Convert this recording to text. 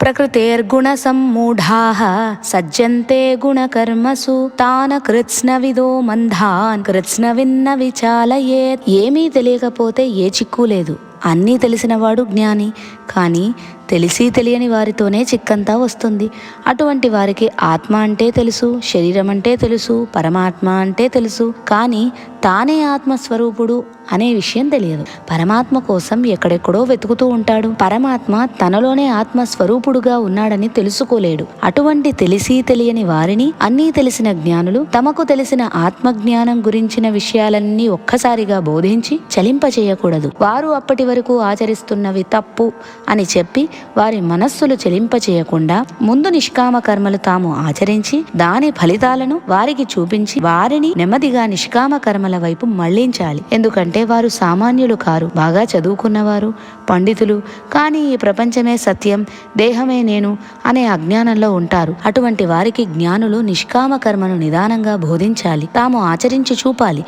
ప్రకృతేర్గుణసమ్మూఢాః సజ్జంతే గుణకర్మసు తాన కృత్స్నవిదో మందాన్ కృత్స్నవిన్న విచాలయేత్. ఏమీ తెలియకపోతే ఏ చిక్కు లేదు. అన్నీ తెలిసినవాడు జ్ఞాని. కానీ తెలిసి తెలియని వారితోనే చిక్కంతా వస్తుంది. అటువంటి వారికి ఆత్మ అంటే తెలుసు, శరీరం అంటే తెలుసు, పరమాత్మ అంటే తెలుసు. కానీ తానే ఆత్మస్వరూపుడు అనే విషయం తెలియదు. పరమాత్మ కోసం ఎక్కడెక్కడో వెతుకుతూ ఉంటాడు. పరమాత్మ తనలోనే ఆత్మస్వరూపుడుగా ఉన్నాడని తెలుసుకోలేడు. అటువంటి తెలిసి తెలియని వారిని అన్నీ తెలిసిన జ్ఞానులు తమకు తెలిసిన ఆత్మజ్ఞానం గురించిన విషయాలన్నీ ఒక్కసారిగా బోధించి చలింపచేయకూడదు. వారు అప్పటి వరకు ఆచరిస్తున్నవి తప్పు అని చెప్పి వారి మనస్సులు చెలింపచేయకుండా ముందు నిష్కామ కర్మలు తాము ఆచరించి దాని ఫలితాలను వారికి చూపించి వారిని నెమ్మదిగా నిష్కామ కర్మల వైపు మళ్లించాలి. ఎందుకంటే వారు సామాన్యులు కారు, బాగా చదువుకున్నవారు, పండితులు. కానీ ఈ ప్రపంచమే సత్యం, దేహమే నేను అనే అజ్ఞానంలో ఉంటారు. అటువంటి వారికి జ్ఞానులు నిష్కామ కర్మను నిదానంగా బోధించాలి, తాము ఆచరించి చూపాలి.